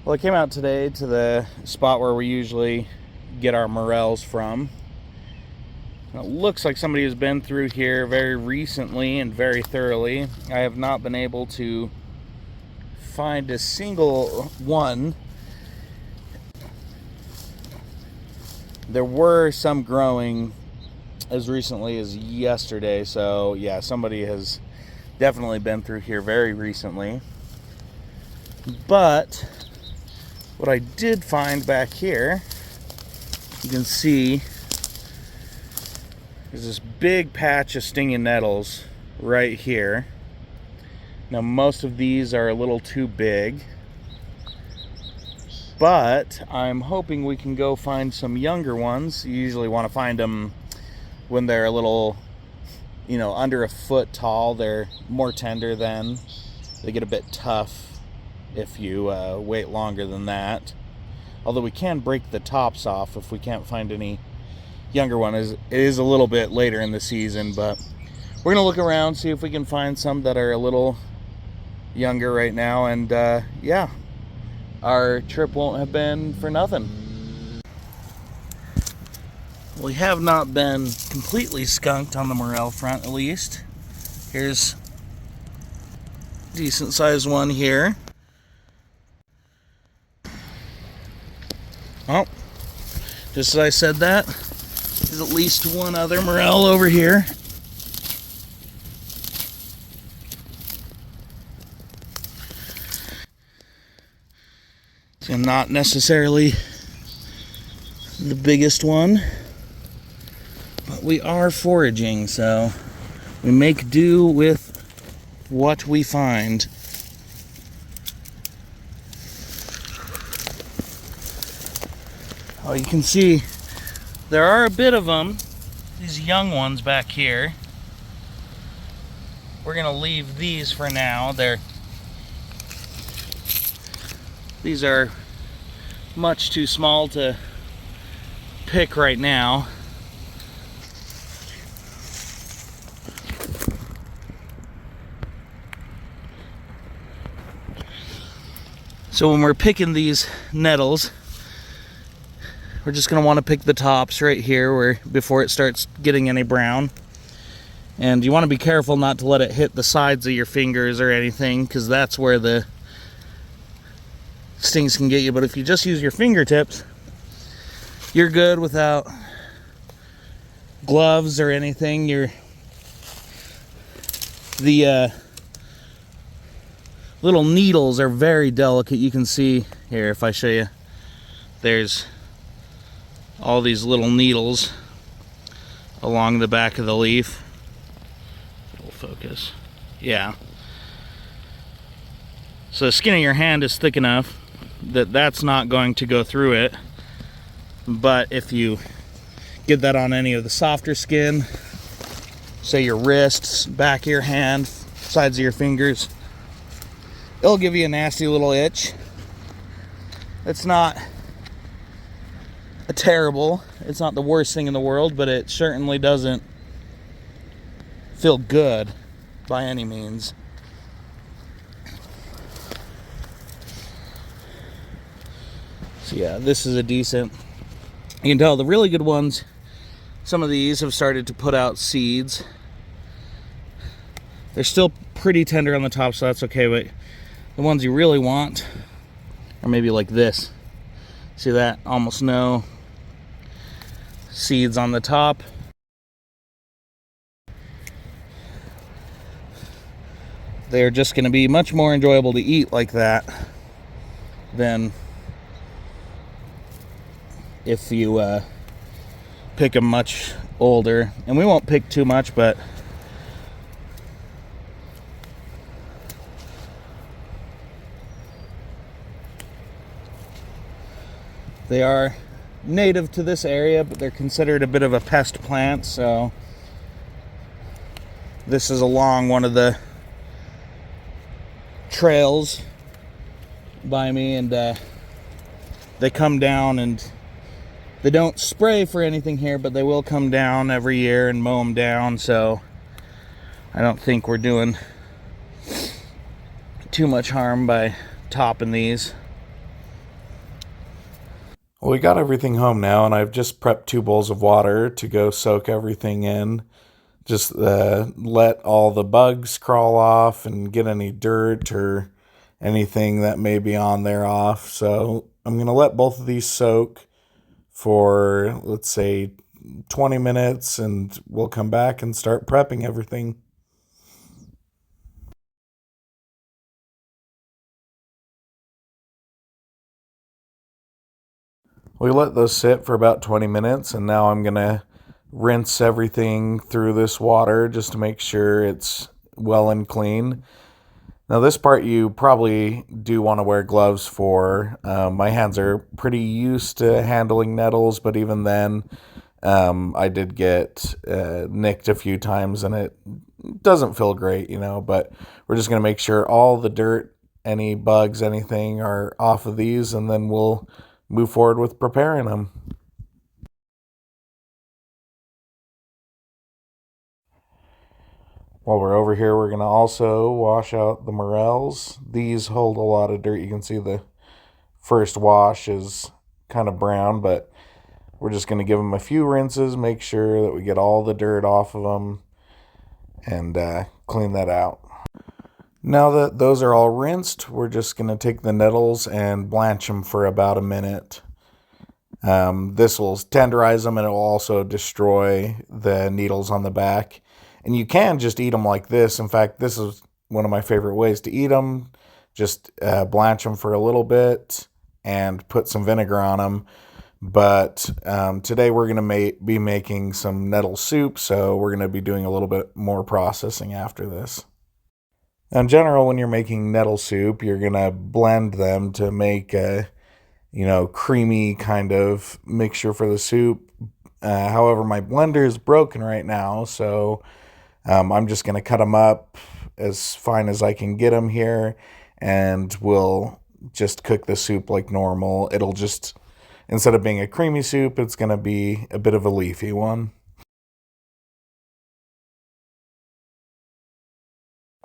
Well, I came out today to the spot where we usually get our morels from. It looks like somebody has been through here very recently and very thoroughly. I have not been able to find a single one. There were some growing as recently as yesterday, so yeah, somebody has definitely been through here very recently. But what I did find back here, you can see there's this big patch of stinging nettles right here. Now most of these are a little too big, but I'm hoping we can go find some younger ones. You usually want to find them when they're a little, under a foot tall. They're more tender then. They get a bit tough if you wait longer than that. Although we can break the tops off if we can't find any younger one. It is a little bit later in the season, but we're gonna look around, see if we can find some that are a little younger right now, and yeah, our trip won't have been for nothing. We have not been completely skunked on the morel front, at least. Here's a decent sized one here. Oh, just as I said that, there's at least one other morel over here. So not necessarily the biggest one, but we are foraging, so we make do with what we find. Oh, you can see there are a bit of them, these young ones back here. We're gonna leave these for now. These are much too small to pick right now. So when we're picking these nettles, we're just going to want to pick the tops right here before it starts getting any brown. And you want to be careful not to let it hit the sides of your fingers or anything, because that's where the stings can get you. But if you just use your fingertips, you're good without gloves or anything. The little needles are very delicate. You can see here, if I show you, there's all these little needles along the back of the leaf. It'll focus. Yeah. So the skin of your hand is thick enough that that's not going to go through it. But if you get that on any of the softer skin, say your wrists, back of your hand, sides of your fingers, it'll give you a nasty little itch. It's not it's not the worst thing in the world, but it certainly doesn't feel good by any means. So yeah, this is a decent, you can tell the really good ones, some of these have started to put out seeds. They're still pretty tender on the top, so that's okay, but the ones you really want are maybe like this. See that? Almost no seeds on the top. They're just going to be much more enjoyable to eat like that than if you pick them much older. And we won't pick too much, but they are native to this area, but they're considered a bit of a pest plant. So this is along one of the trails by me, and they come down, and they don't spray for anything here, but they will come down every year and mow them down. So I don't think we're doing too much harm by topping these. Well, we got everything home now, and I've just prepped 2 bowls of water to go soak everything in. Just let all the bugs crawl off and get any dirt or anything that may be on there off. So I'm going to let both of these soak for, let's say, 20 minutes, and we'll come back and start prepping everything. We let those sit for about 20 minutes, and now I'm going to rinse everything through this water just to make sure it's well and clean. Now, this part you probably do want to wear gloves for. My hands are pretty used to handling nettles, but even then, I did get nicked a few times, and it doesn't feel great, but we're just going to make sure all the dirt, any bugs, anything are off of these, and then we'll move forward with preparing them. While we're over here, we're going to also wash out the morels. These hold a lot of dirt. You can see the first wash is kind of brown, but we're just going to give them a few rinses, make sure that we get all the dirt off of them, and clean that out. Now that those are all rinsed, we're just going to take the nettles and blanch them for about a minute. This will tenderize them, and it will also destroy the needles on the back. And you can just eat them like this. In fact, this is one of my favorite ways to eat them. Just blanch them for a little bit and put some vinegar on them. But today we're going to be making some nettle soup, so we're going to be doing a little bit more processing after this. Now, in general, when you're making nettle soup, you're going to blend them to make a creamy kind of mixture for the soup. However, my blender is broken right now, so I'm just going to cut them up as fine as I can get them here, and we'll just cook the soup like normal. It'll just, instead of being a creamy soup, it's going to be a bit of a leafy one.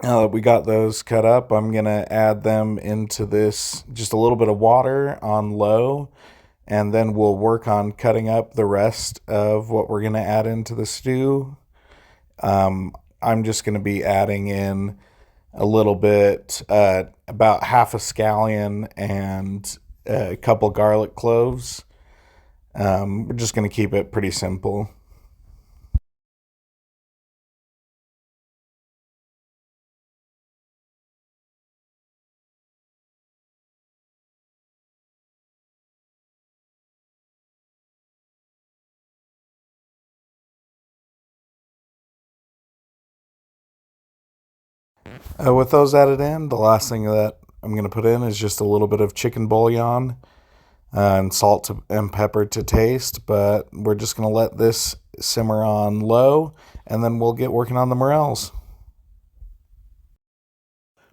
Now that we got those cut up, I'm going to add them into this, just a little bit of water on low, and then we'll work on cutting up the rest of what we're going to add into the stew. I'm just going to be adding in a little bit, about half a scallion and a couple garlic cloves. We're just going to keep it pretty simple. With those added in, the last thing that I'm going to put in is just a little bit of chicken bouillon and salt and pepper to taste. But we're just going to let this simmer on low, and then we'll get working on the morels.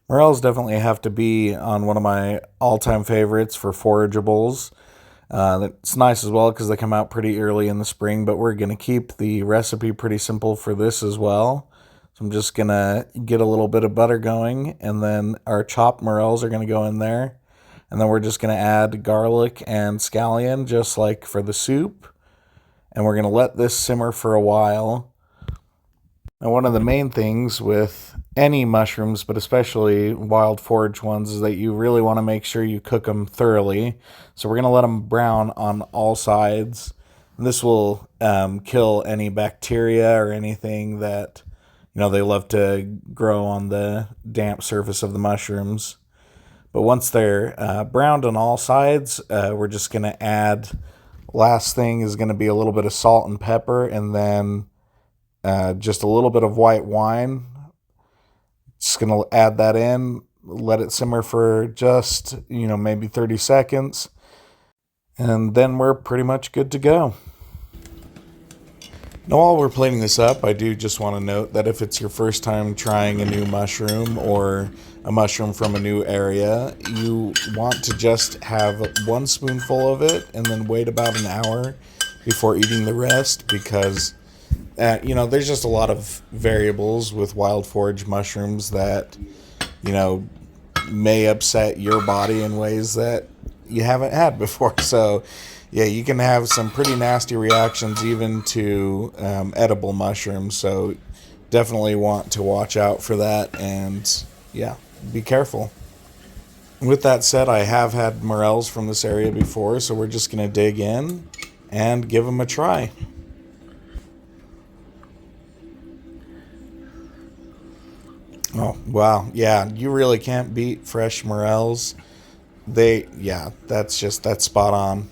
Morels definitely have to be on one of my all-time favorites for forageables. It's nice as well because they come out pretty early in the spring, but we're going to keep the recipe pretty simple for this as well. So I'm just going to get a little bit of butter going, and then our chopped morels are going to go in there. And then we're just going to add garlic and scallion just like for the soup. And we're going to let this simmer for a while. And one of the main things with any mushrooms, but especially wild forage ones, is that you really want to make sure you cook them thoroughly. So we're going to let them brown on all sides. And this will kill any bacteria or anything that they love to grow on the damp surface of the mushrooms. But once they're browned on all sides, we're just going to add, last thing is going to be a little bit of salt and pepper, and then just a little bit of white wine. Just going to add that in, let it simmer for just, maybe 30 seconds. And then we're pretty much good to go. Now, while we're plating this up, I do just want to note that if it's your first time trying a new mushroom or a mushroom from a new area, you want to just have 1 spoonful of it and then wait about an hour before eating the rest, because there's just a lot of variables with wild forage mushrooms that may upset your body in ways that you haven't had before. So yeah, you can have some pretty nasty reactions even to edible mushrooms. So definitely want to watch out for that, and yeah, be careful. With that said, I have had morels from this area before, so we're just going to dig in and give them a try. Oh, wow. Yeah, you really can't beat fresh morels. Yeah, that's spot on.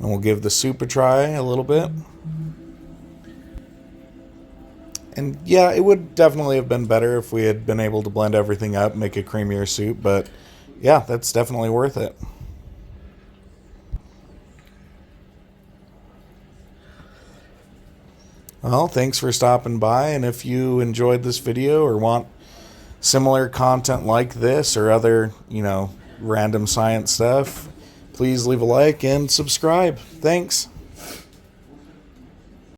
And we'll give the soup a try a little bit. And yeah, it would definitely have been better if we had been able to blend everything up, make a creamier soup, but yeah, that's definitely worth it. Well, thanks for stopping by, and if you enjoyed this video or want similar content like this or other, random science stuff, please leave a like and subscribe. Thanks.